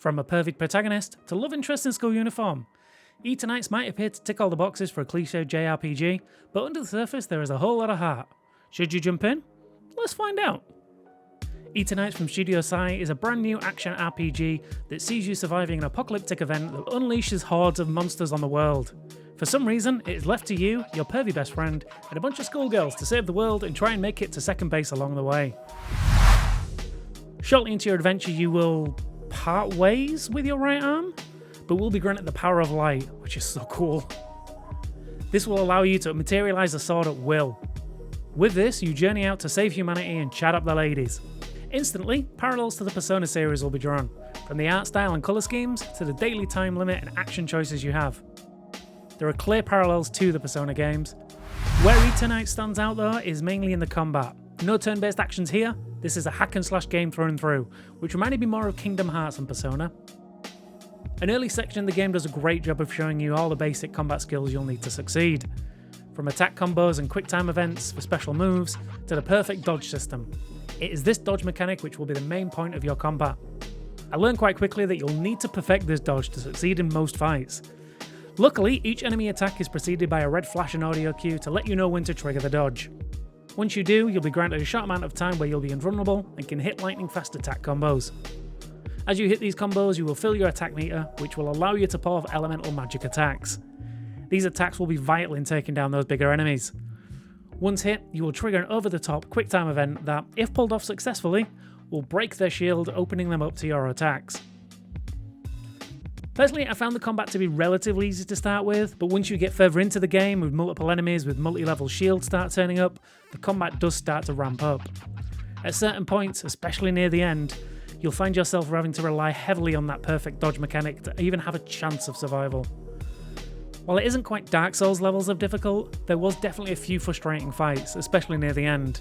From a perfect protagonist to love interest in school uniform, ETERNIGHTS might appear to tick all the boxes for a cliché JRPG, but under the surface there is a whole lot of heart. Should you jump in? Let's find out. ETERNIGHTS from Studio Sai is a brand new action RPG that sees you surviving an apocalyptic event that unleashes hordes of monsters on the world. For some reason, it is left to you, your pervy best friend, and a bunch of schoolgirls to save the world and try and make it to second base along the way. Shortly into your adventure you will part ways with your right arm, but will be granted the power of light, which is so cool. This will allow you to materialise a sword at will. With this, you journey out to save humanity and chat up the ladies. Instantly, parallels to the Persona series will be drawn, from the art style and colour schemes to the daily time limit and action choices you have. There are clear parallels to the Persona games. Where ETERNIGHTS stands out though is mainly in the combat. No turn-based actions here, this is a hack and slash game through and through, which reminded me more of Kingdom Hearts and Persona. An early section of the game does a great job of showing you all the basic combat skills you'll need to succeed. From attack combos and quick time events for special moves, to the perfect dodge system. It is this dodge mechanic which will be the main point of your combat. I learned quite quickly that you'll need to perfect this dodge to succeed in most fights. Luckily, each enemy attack is preceded by a red flash and audio cue to let you know when to trigger the dodge. Once you do, you'll be granted a short amount of time where you'll be invulnerable and can hit lightning fast attack combos. As you hit these combos, you will fill your attack meter, which will allow you to pull off elemental magic attacks. These attacks will be vital in taking down those bigger enemies. Once hit, you will trigger an over-the-top quick-time event that, if pulled off successfully, will break their shield, opening them up to your attacks. Personally, I found the combat to be relatively easy to start with, but once you get further into the game with multiple enemies with multi-level shields start turning up, the combat does start to ramp up. At certain points, especially near the end, you'll find yourself having to rely heavily on that perfect dodge mechanic to even have a chance of survival. While it isn't quite Dark Souls levels of difficult, there was definitely a few frustrating fights, especially near the end.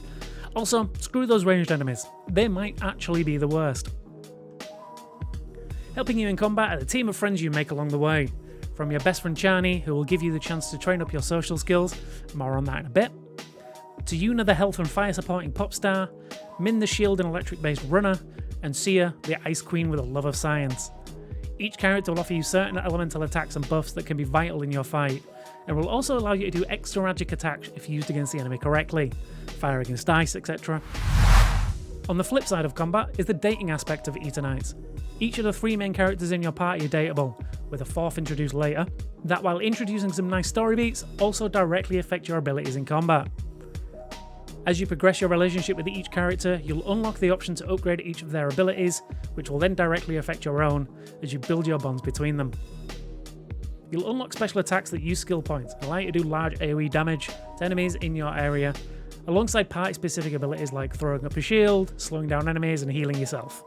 Also, screw those ranged enemies, they might actually be the worst. Helping you in combat are the team of friends you make along the way. From your best friend Chani, who will give you the chance to train up your social skills, more on that in a bit, to Yuna the health and fire supporting pop star, Min the shield and electric based runner, and Sia the ice queen with a love of science. Each character will offer you certain elemental attacks and buffs that can be vital in your fight, and will also allow you to do extra magic attacks if used against the enemy correctly, fire against ice, etc. On the flip side of combat is the dating aspect of ETERNIGHTS. Each of the three main characters in your party are dateable, with a fourth introduced later, that while introducing some nice story beats, also directly affect your abilities in combat. As you progress your relationship with each character, you'll unlock the option to upgrade each of their abilities, which will then directly affect your own as you build your bonds between them. You'll unlock special attacks that use skill points, allow you to do large AoE damage to enemies in your area, alongside party-specific abilities like throwing up a shield, slowing down enemies, and healing yourself.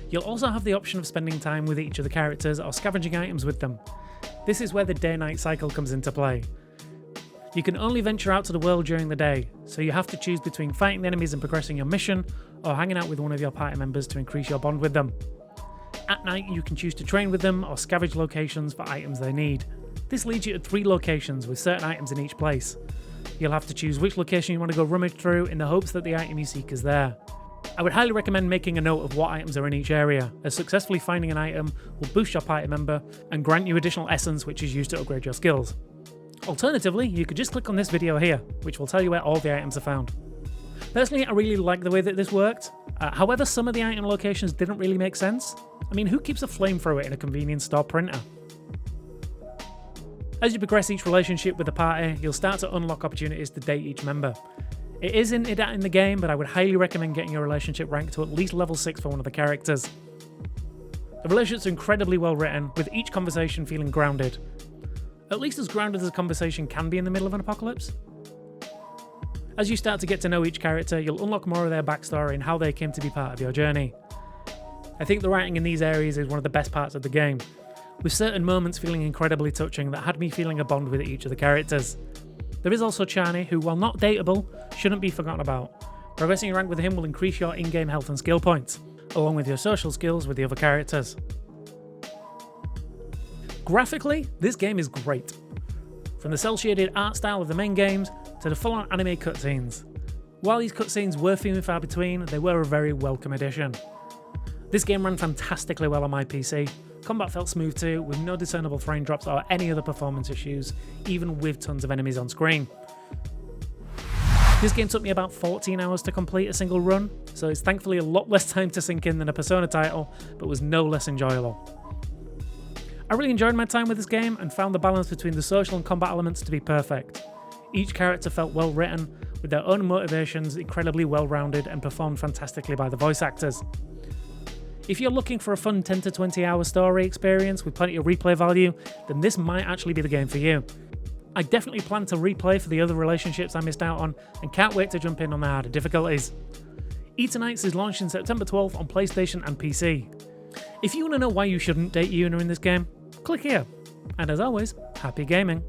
You'll also have the option of spending time with each of the characters or scavenging items with them. This is where the day-night cycle comes into play. You can only venture out to the world during the day, so you have to choose between fighting the enemies and progressing your mission, or hanging out with one of your party members to increase your bond with them. At night, you can choose to train with them or scavenge locations for items they need. This leads you to 3 locations with certain items in each place. You'll have to choose which location you want to go rummage through in the hopes that the item you seek is there. I would highly recommend making a note of what items are in each area, as successfully finding an item will boost your party member and grant you additional essence which is used to upgrade your skills. Alternatively, you could just click on this video here, which will tell you where all the items are found. Personally, I really like the way that this worked. However, some of the item locations didn't really make sense. I mean, who keeps a flamethrower in a convenience store printer? As you progress each relationship with the party, you'll start to unlock opportunities to date each member. It is hinted at in the game, but I would highly recommend getting your relationship ranked to at least level 6 for one of the characters. The relationships are incredibly well written, with each conversation feeling grounded. At least as grounded as a conversation can be in the middle of an apocalypse. As you start to get to know each character, you'll unlock more of their backstory and how they came to be part of your journey. I think the writing in these areas is one of the best parts of the game, with certain moments feeling incredibly touching that had me feeling a bond with each of the characters. There is also Chani, who, while not dateable, shouldn't be forgotten about. Progressing your rank with him will increase your in-game health and skill points, along with your social skills with the other characters. Graphically, this game is great. From the cel-shaded art style of the main games to the full-on anime cutscenes. While these cutscenes were few and far between, they were a very welcome addition. This game ran fantastically well on my PC. Combat felt smooth too, with no discernible frame drops or any other performance issues, even with tons of enemies on screen. This game took me about 14 hours to complete a single run, so it's thankfully a lot less time to sink in than a Persona title, but was no less enjoyable. I really enjoyed my time with this game and found the balance between the social and combat elements to be perfect. Each character felt well written, with their own motivations incredibly well rounded and performed fantastically by the voice actors. If you're looking for a fun 10 to 20 hour story experience with plenty of replay value, then this might actually be the game for you. I definitely plan to replay for the other relationships I missed out on and can't wait to jump in on the harder difficulties. ETERNIGHTS is launched in September 12th on PlayStation and PC. If you want to know why you shouldn't date Yuna in this game, click here. And as always, happy gaming.